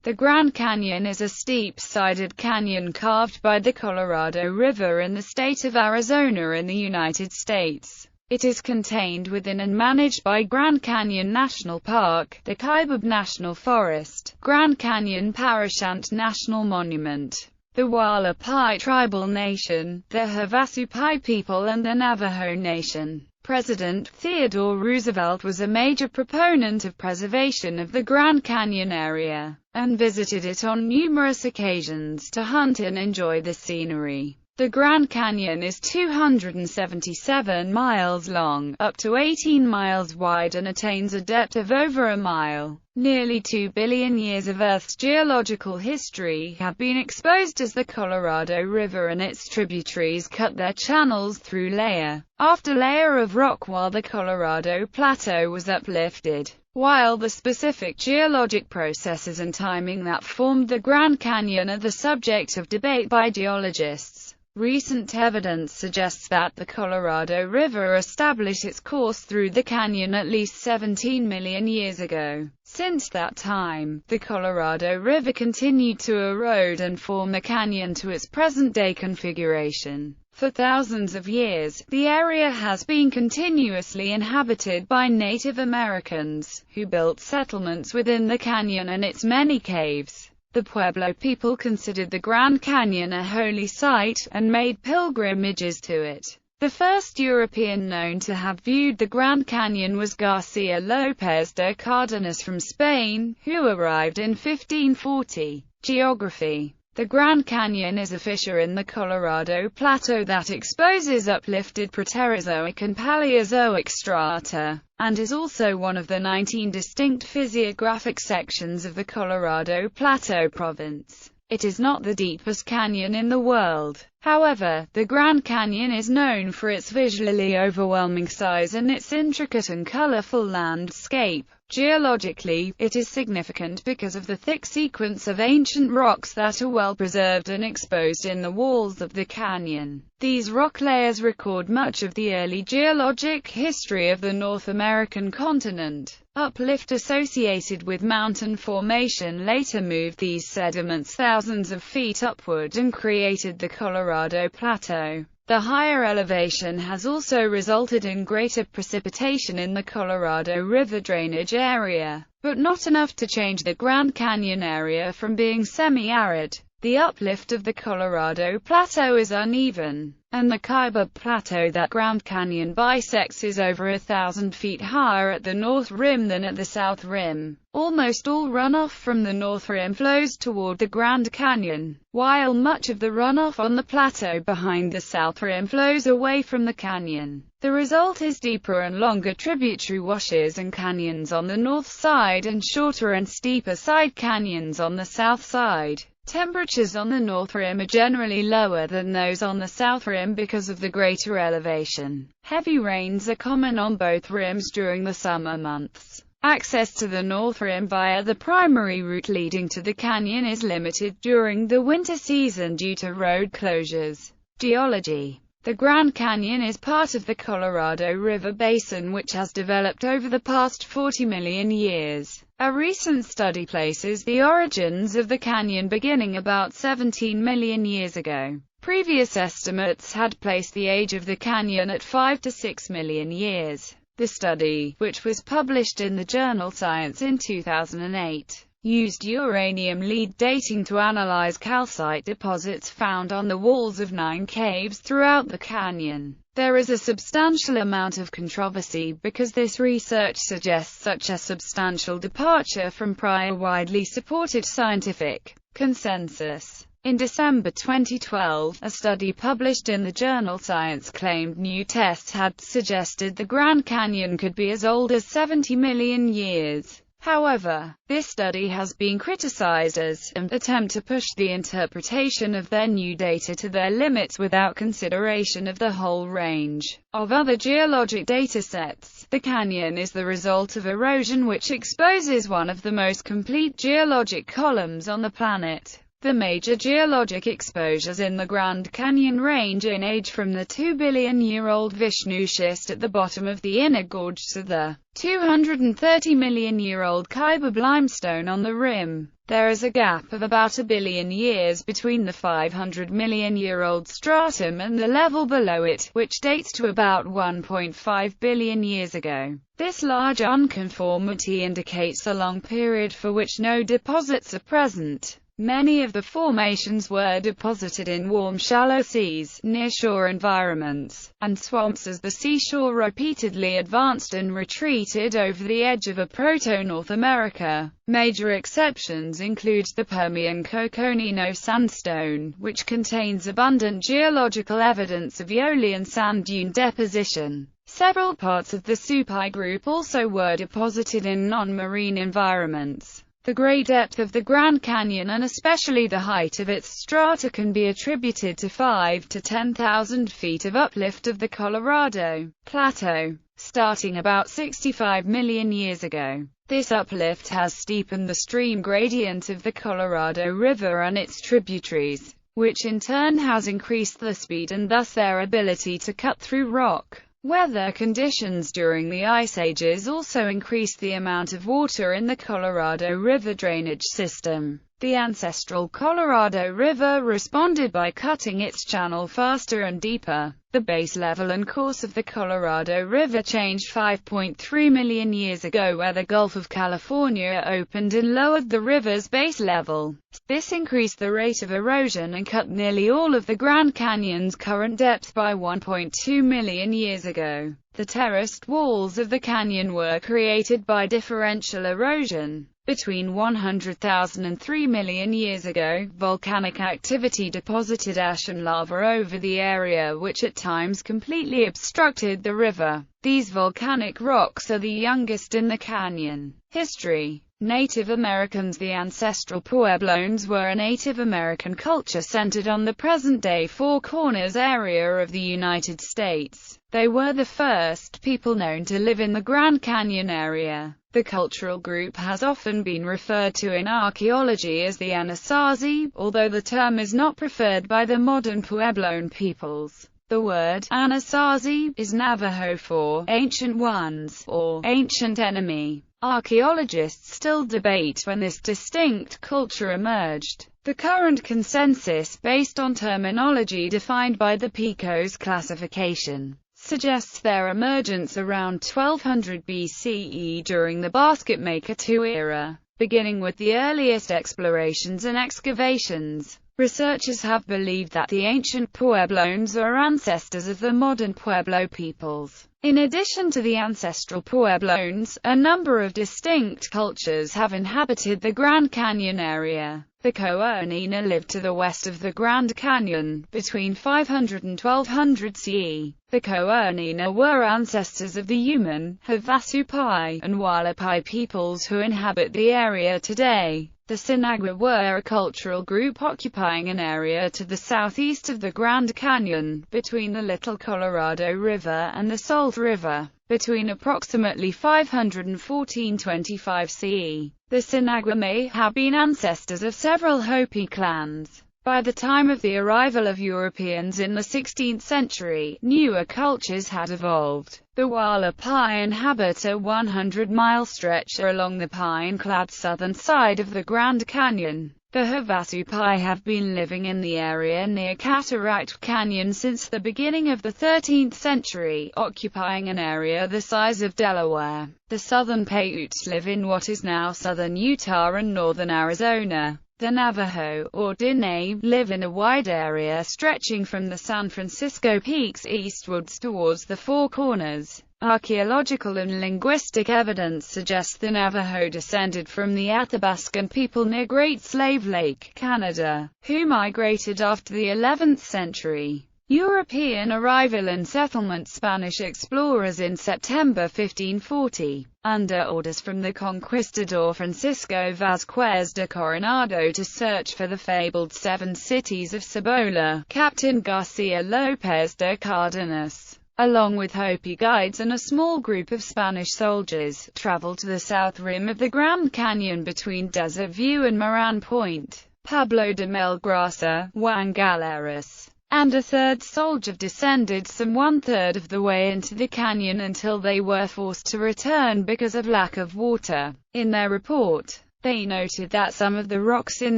The Grand Canyon is a steep-sided canyon carved by the Colorado River in the state of Arizona in the United States. It is contained within and managed by Grand Canyon National Park, the Kaibab National Forest, Grand Canyon Parashant National Monument, the Hualapai Tribal Nation, the Havasupai people and the Navajo Nation. President Theodore Roosevelt was a major proponent of preservation of the Grand Canyon area, and visited it on numerous occasions to hunt and enjoy the scenery. The Grand Canyon is 277 miles long, up to 18 miles wide and attains a depth of over a mile. Nearly 2 billion years of Earth's geological history have been exposed as the Colorado River and its tributaries cut their channels through layer after layer of rock while the Colorado Plateau was uplifted. While the specific geologic processes and timing that formed the Grand Canyon are the subject of debate by geologists, recent evidence suggests that the Colorado River established its course through the canyon at least 17 million years ago. Since that time, the Colorado River continued to erode and form the canyon to its present-day configuration. For thousands of years, the area has been continuously inhabited by Native Americans, who built settlements within the canyon and its many caves. The Pueblo people considered the Grand Canyon a holy site, and made pilgrimages to it. The first European known to have viewed the Grand Canyon was Garcia López de Cárdenas from Spain, who arrived in 1540. Geography. The Grand Canyon is a fissure in the Colorado Plateau that exposes uplifted Proterozoic and Paleozoic strata, and is also one of the 19 distinct physiographic sections of the Colorado Plateau province. It is not the deepest canyon in the world. However, the Grand Canyon is known for its visually overwhelming size and its intricate and colorful landscape. Geologically, it is significant because of the thick sequence of ancient rocks that are well preserved and exposed in the walls of the canyon. These rock layers record much of the early geologic history of the North American continent. Uplift associated with mountain formation later moved these sediments thousands of feet upward and created the Colorado Plateau. The higher elevation has also resulted in greater precipitation in the Colorado River drainage area, but not enough to change the Grand Canyon area from being semi-arid. The uplift of the Colorado Plateau is uneven, and the Kaibab Plateau that Grand Canyon bisects is over 1,000 feet higher at the north rim than at the south rim. Almost all runoff from the north rim flows toward the Grand Canyon, while much of the runoff on the plateau behind the south rim flows away from the canyon. The result is deeper and longer tributary washes and canyons on the north side and shorter and steeper side canyons on the south side. Temperatures on the north rim are generally lower than those on the south rim because of the greater elevation. Heavy rains are common on both rims during the summer months. Access to the north rim via the primary route leading to the canyon is limited during the winter season due to road closures. Geology. The Grand Canyon is part of the Colorado River Basin, which has developed over the past 40 million years. A recent study places the origins of the canyon beginning about 17 million years ago. Previous estimates had placed the age of the canyon at 5 to 6 million years. The study, which was published in the journal Science in 2008, used uranium lead dating to analyze calcite deposits found on the walls of 9 caves throughout the canyon. There is a substantial amount of controversy because this research suggests such a substantial departure from prior widely supported scientific consensus. In December 2012, a study published in the journal Science claimed new tests had suggested the Grand Canyon could be as old as 70 million years. However, this study has been criticized as an attempt to push the interpretation of their new data to their limits without consideration of the whole range of other geologic datasets. The canyon is the result of erosion which exposes one of the most complete geologic columns on the planet. The major geologic exposures in the Grand Canyon range in age from the 2-billion-year-old Vishnu schist at the bottom of the inner gorge to the 230-million-year-old Kaibab limestone on the rim. There is a gap of about 1 billion years between the 500-million-year-old stratum and the level below it, which dates to about 1.5 billion years ago. This large unconformity indicates a long period for which no deposits are present. Many of the formations were deposited in warm shallow seas, near-shore environments, and swamps as the seashore repeatedly advanced and retreated over the edge of a proto-North America. Major exceptions include the Permian Coconino sandstone, which contains abundant geological evidence of Aeolian sand dune deposition. Several parts of the Supai group also were deposited in non-marine environments. The great depth of the Grand Canyon and especially the height of its strata can be attributed to 5,000 to 10,000 feet of uplift of the Colorado Plateau, starting about 65 million years ago. This uplift has steepened the stream gradient of the Colorado River and its tributaries, which in turn has increased the speed and thus their ability to cut through rock. Weather conditions during the Ice Ages also increased the amount of water in the Colorado River drainage system. The ancestral Colorado River responded by cutting its channel faster and deeper. The base level and course of the Colorado River changed 5.3 million years ago where the Gulf of California opened and lowered the river's base level. This increased the rate of erosion and cut nearly all of the Grand Canyon's current depth by 1.2 million years ago. The terraced walls of the canyon were created by differential erosion. Between 100,000 and 3 million years ago, volcanic activity deposited ash and lava over the area which at times completely obstructed the river. These volcanic rocks are the youngest in the canyon. History. Native Americans. The ancestral Pueblones were a Native American culture centered on the present-day Four Corners area of the United States. They were the first people known to live in the Grand Canyon area. The cultural group has often been referred to in archaeology as the Anasazi, although the term is not preferred by the modern Puebloan peoples. The word Anasazi is Navajo for ancient ones or ancient enemy. Archaeologists still debate when this distinct culture emerged. The current consensus, based on terminology defined by the Pecos classification, suggests their emergence around 1200 BCE during the Basket Maker II era. Beginning with the earliest explorations and excavations, researchers have believed that the ancient Pueblones are ancestors of the modern Pueblo peoples. In addition to the ancestral Pueblones, a number of distinct cultures have inhabited the Grand Canyon area. The Coonina lived to the west of the Grand Canyon, between 500 and 1200 CE. The Coonina were ancestors of the Yuman, Havasupai, and Hualapai peoples who inhabit the area today. The Sinagua were a cultural group occupying an area to the southeast of the Grand Canyon, between the Little Colorado River and the Salt River, between approximately 500 and 1425 CE. The Sinagua may have been ancestors of several Hopi clans. By the time of the arrival of Europeans in the 16th century, newer cultures had evolved. The Hualapai inhabit a 100-mile stretch along the pine-clad southern side of the Grand Canyon. The Havasupai have been living in the area near Cataract Canyon since the beginning of the 13th century, occupying an area the size of Delaware. The Southern Paiutes live in what is now southern Utah and northern Arizona. The Navajo, or Diné, live in a wide area stretching from the San Francisco Peaks eastwards towards the Four Corners. Archaeological and linguistic evidence suggests the Navajo descended from the Athabascan people near Great Slave Lake, Canada, who migrated after the 11th century. European arrival and settlement. Spanish explorers in September 1540, under orders from the conquistador Francisco Vázquez de Coronado to search for the fabled seven cities of Cibola, Captain Garcia López de Cárdenas, along with Hopi guides and a small group of Spanish soldiers, traveled to the south rim of the Grand Canyon between Desert View and Moran Point. Pablo de Melgrasa, Juan Galeras, and a third soldier descended some one-third of the way into the canyon until they were forced to return because of lack of water. In their report, they noted that some of the rocks in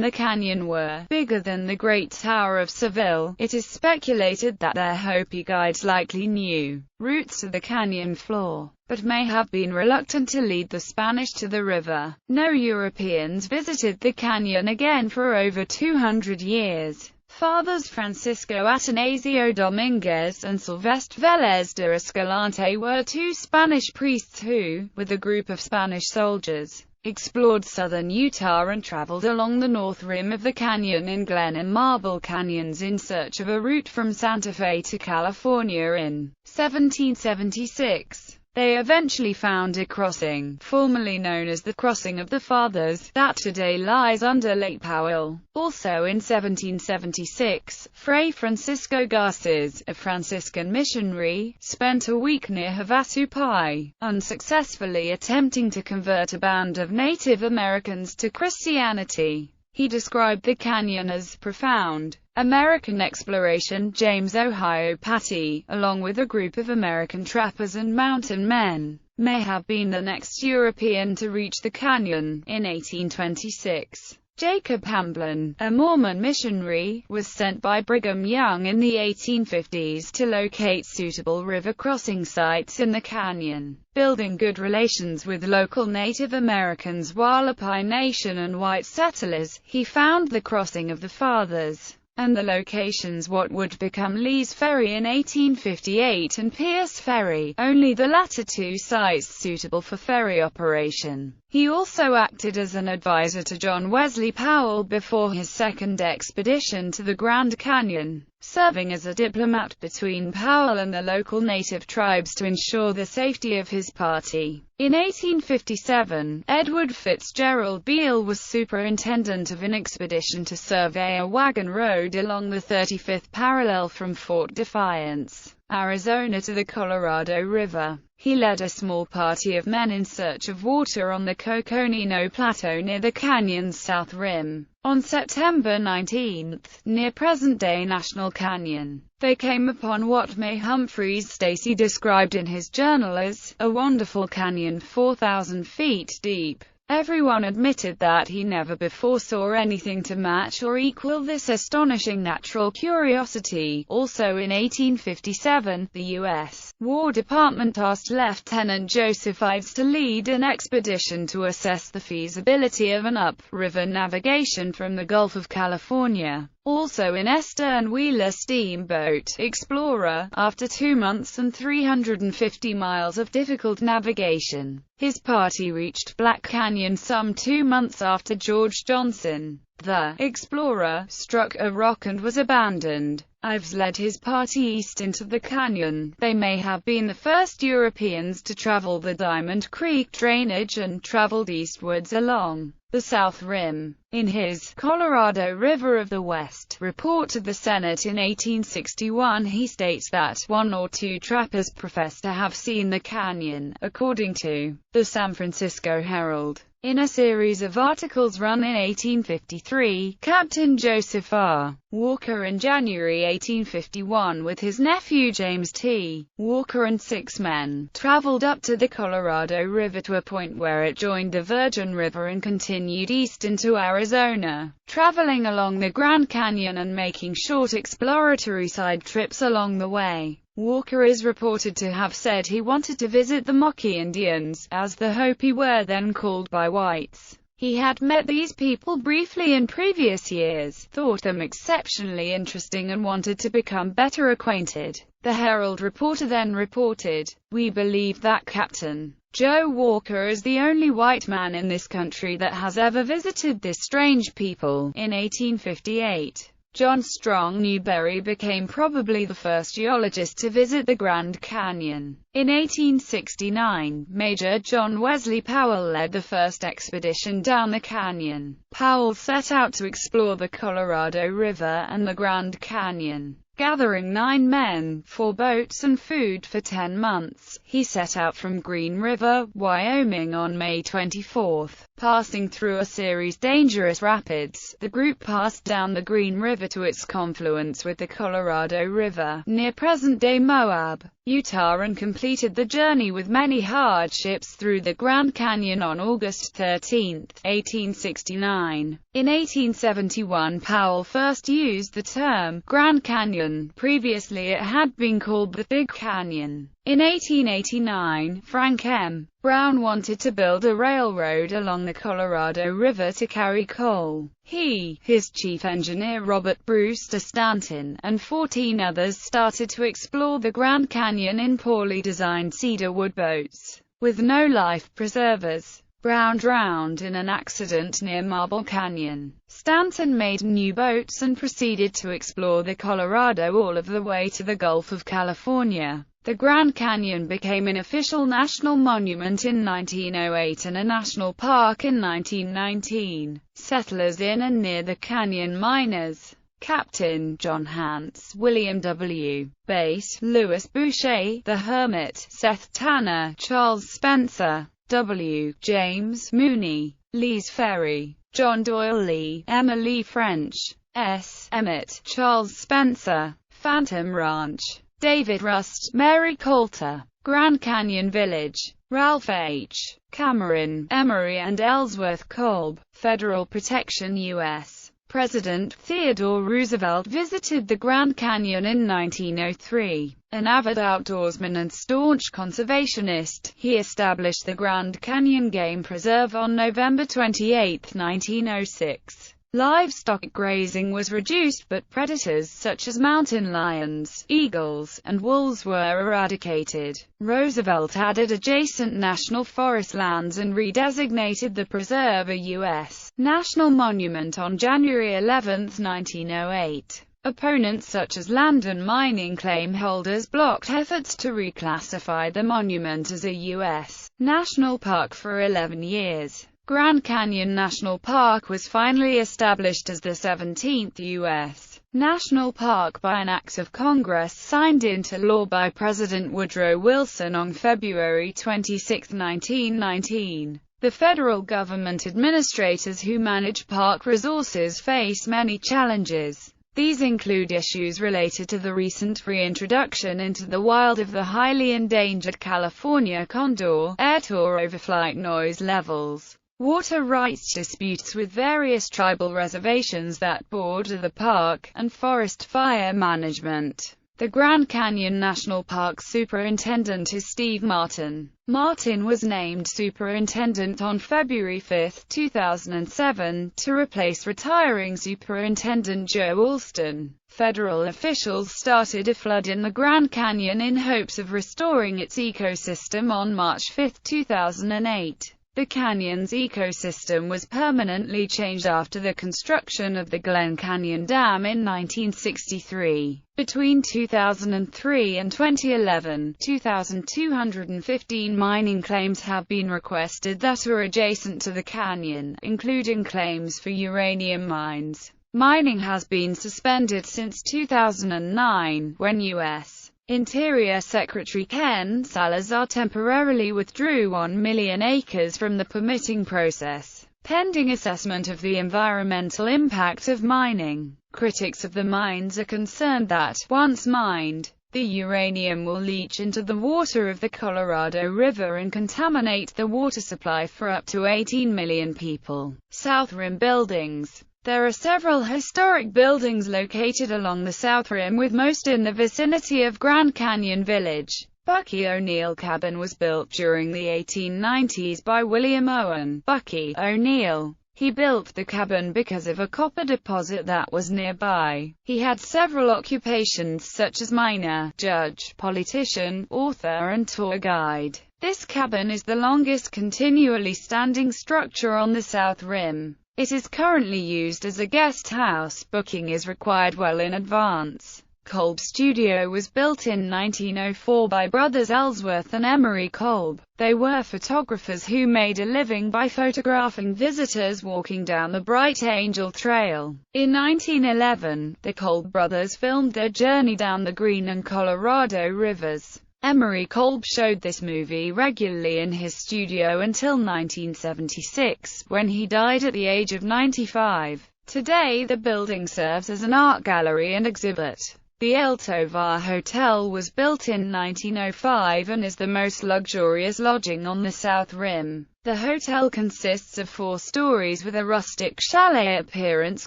the canyon were bigger than the Great Tower of Seville. It is speculated that their Hopi guides likely knew routes to the canyon floor, but may have been reluctant to lead the Spanish to the river. No Europeans visited the canyon again for over 200 years. Fathers Francisco Atanasio Dominguez and Silvestre Vélez de Escalante were two Spanish priests who, with a group of Spanish soldiers, explored southern Utah and traveled along the north rim of the canyon in Glen and Marble Canyons in search of a route from Santa Fe to California in 1776. They eventually found a crossing, formerly known as the Crossing of the Fathers, that today lies under Lake Powell. Also in 1776, Fray Francisco Garces, a Franciscan missionary, spent a week near Havasupai, unsuccessfully attempting to convert a band of Native Americans to Christianity. He described the canyon as profound. American exploration James Ohio Patty, along with a group of American trappers and mountain men, may have been the next European to reach the canyon. In 1826, Jacob Hamblin, a Mormon missionary, was sent by Brigham Young in the 1850s to locate suitable river crossing sites in the canyon. Building good relations with local Native Americans, Hualapai Nation and white settlers, he found the Crossing of the Fathers and the locations what would become Lee's Ferry in 1858 and Pierce Ferry, only the latter two sites suitable for ferry operation. He also acted as an advisor to John Wesley Powell before his second expedition to the Grand Canyon, serving as a diplomat between Powell and the local native tribes to ensure the safety of his party. In 1857, Edward Fitzgerald Beale was superintendent of an expedition to survey a wagon road along the 35th parallel from Fort Defiance, Arizona to the Colorado River. He led a small party of men in search of water on the Coconino Plateau near the canyon's south rim. On September 19, near present-day National Canyon, they came upon what May Humphreys Stacy described in his journal as a wonderful canyon 4,000 feet deep. Everyone admitted that he never before saw anything to match or equal this astonishing natural curiosity. Also in 1857, the U.S. War Department asked Lieutenant Joseph Ives to lead an expedition to assess the feasibility of an up-river navigation from the Gulf of California. Also in Esther Wheeler Steamboat Explorer, after 2 months and 350 miles of difficult navigation, his party reached Black Canyon some 2 months after George Johnson. The Explorer struck a rock and was abandoned. Ives led his party east into the canyon. They may have been the first Europeans to travel the Diamond Creek drainage and traveled eastwards along the south rim. In his Colorado River of the West report to the Senate in 1861, he states that 1 or 2 trappers profess to have seen the canyon, according to the San Francisco Herald. In a series of articles run in 1853, Captain Joseph R. Walker in January 1851 with his nephew James T. Walker and 6 men traveled up to the Colorado River to a point where it joined the Virgin River and continued east into Arizona, traveling along the Grand Canyon and making short exploratory side trips along the way. Walker is reported to have said he wanted to visit the Maquis Indians, as the Hopi were then called by whites. He had met these people briefly in previous years, thought them exceptionally interesting and wanted to become better acquainted. The Herald reporter then reported, "We believe that Captain Joe Walker is the only white man in this country that has ever visited this strange people." In 1858, John Strong Newberry became probably the first geologist to visit the Grand Canyon. In 1869, Major John Wesley Powell led the first expedition down the canyon. Powell set out to explore the Colorado River and the Grand Canyon. Gathering 9 men, 4 boats and food for 10 months, he set out from Green River, Wyoming on May 24. Passing through a series dangerous rapids, the group passed down the Green River to its confluence with the Colorado River, near present-day Moab, Utah, and completed the journey with many hardships through the Grand Canyon on August 13, 1869. In 1871, Powell first used the term Grand Canyon. Previously it had been called the Big Canyon. In 1889, Frank M. Brown wanted to build a railroad along the Colorado River to carry coal. He, his chief engineer Robert Brewster Stanton, and 14 others started to explore the Grand Canyon in poorly designed cedar wood boats, with no life preservers. Brown drowned in an accident near Marble Canyon. Stanton made new boats and proceeded to explore the Colorado all of the way to the Gulf of California. The Grand Canyon became an official national monument in 1908 and a national park in 1919. Settlers in and near the canyon: miners, Captain John Hance, William W. Bass, Louis Boucher, the Hermit, Seth Tanner, Charles Spencer, W. James Mooney, Lee's Ferry, John Doyle Lee, Emma Lee French, S. Emmett, Charles Spencer, Phantom Ranch, David Rust, Mary Coulter, Grand Canyon Village, Ralph H. Cameron, Emory and Ellsworth Kolb. Federal protection. U.S. President Theodore Roosevelt visited the Grand Canyon in 1903. An avid outdoorsman and staunch conservationist, he established the Grand Canyon Game Preserve on November 28, 1906. Livestock grazing was reduced, but predators such as mountain lions, eagles, and wolves were eradicated. Roosevelt added adjacent national forest lands and redesignated the preserve a U.S. national monument on January 11, 1908. Opponents such as land and mining claim holders blocked efforts to reclassify the monument as a U.S. national park for 11 years. Grand Canyon National Park was finally established as the 17th U.S. national park by an act of Congress signed into law by President Woodrow Wilson on February 26, 1919. The federal government administrators who manage park resources face many challenges. These include issues related to the recent reintroduction into the wild of the highly endangered California condor, air tour overflight noise levels, water rights disputes with various tribal reservations that border the park, and forest fire management. The Grand Canyon National Park superintendent is Steve Martin. Martin was named superintendent on February 5, 2007, to replace retiring Superintendent Joe Alston. Federal officials started a flood in the Grand Canyon in hopes of restoring its ecosystem on March 5, 2008. The canyon's ecosystem was permanently changed after the construction of the Glen Canyon Dam in 1963. Between 2003 and 2011, 2,215 mining claims have been requested that are adjacent to the canyon, including claims for uranium mines. Mining has been suspended since 2009, when U.S. Interior Secretary Ken Salazar temporarily withdrew 1 million acres from the permitting process, pending assessment of the environmental impact of mining. Critics of the mines are concerned that, once mined, the uranium will leach into the water of the Colorado River and contaminate the water supply for up to 18 million people. South Rim buildings. There are several historic buildings located along the South Rim, with most in the vicinity of Grand Canyon Village. Bucky O'Neill Cabin was built during the 1890s by William Owen Bucky O'Neill. He built the cabin because of a copper deposit that was nearby. He had several occupations such as miner, judge, politician, author and tour guide. This cabin is the longest continually standing structure on the South Rim. It is currently used as a guest house. Booking is required well in advance. Kolb Studio was built in 1904 by brothers Ellsworth and Emery Kolb. They were photographers who made a living by photographing visitors walking down the Bright Angel Trail. In 1911, the Kolb brothers filmed their journey down the Green and Colorado rivers. Emery Kolb showed this movie regularly in his studio until 1976, when he died at the age of 95. Today the building serves as an art gallery and exhibit. The Tovar Hotel was built in 1905 and is the most luxurious lodging on the South Rim. The hotel consists of 4 stories with a rustic chalet appearance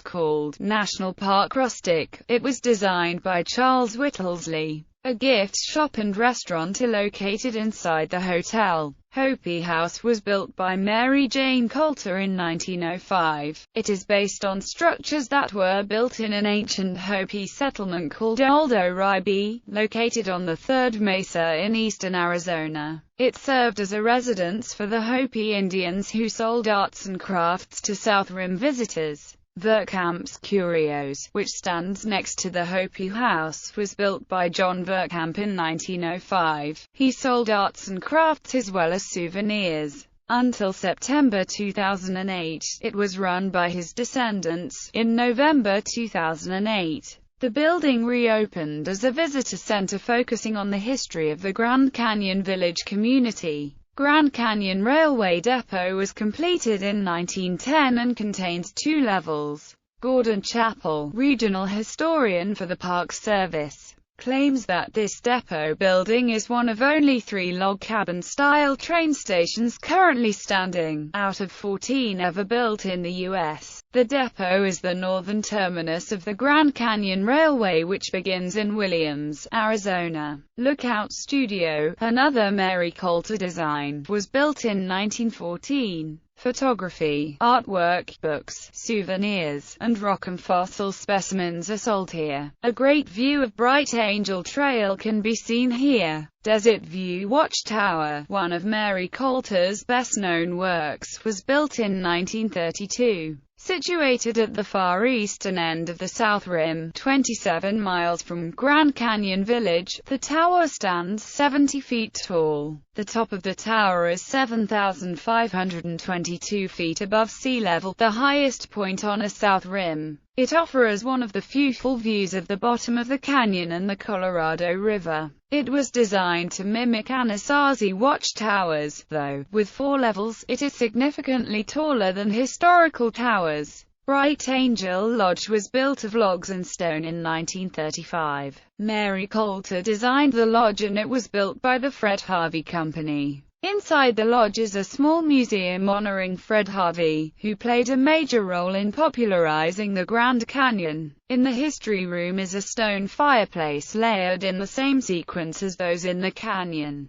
called National Park Rustic. It was designed by Charles Whittlesey. A gift shop and restaurant are located inside the hotel. Hopi House was built by Mary Jane Coulter in 1905. It is based on structures that were built in an ancient Hopi settlement called Old Oribe, located on the Third Mesa in eastern Arizona. It served as a residence for the Hopi Indians who sold arts and crafts to South Rim visitors. Verkamp's Curios, which stands next to the Hopi House, was built by John Verkamp in 1905. He sold arts and crafts as well as souvenirs. Until September 2008, it was run by his descendants. In November 2008, the building reopened as a visitor center focusing on the history of the Grand Canyon Village community. Grand Canyon Railway Depot was completed in 1910 and contains 2 levels. Gordon Chappell, regional historian for the Park Service, claims that this depot building is one of only 3 log cabin-style train stations currently standing, out of 14 ever built in the U.S. The depot is the northern terminus of the Grand Canyon Railway, which begins in Williams, Arizona. Lookout Studio, another Mary Coulter design, was built in 1914. Photography, artwork, books, souvenirs, and rock and fossil specimens are sold here. A great view of Bright Angel Trail can be seen here. Desert View Watchtower, one of Mary Coulter's best-known works, was built in 1932. Situated at the far eastern end of the South Rim, 27 miles from Grand Canyon Village, the tower stands 70 feet tall. The top of the tower is 7,522 feet above sea level, the highest point on a South Rim. It offers one of the few full views of the bottom of the canyon and the Colorado River. It was designed to mimic Anasazi watchtowers, though, with 4 levels, it is significantly taller than historical towers. Bright Angel Lodge was built of logs and stone in 1935. Mary Coulter designed the lodge and it was built by the Fred Harvey Company. Inside the lodge is a small museum honoring Fred Harvey, who played a major role in popularizing the Grand Canyon. In the history room is a stone fireplace layered in the same sequence as those in the canyon.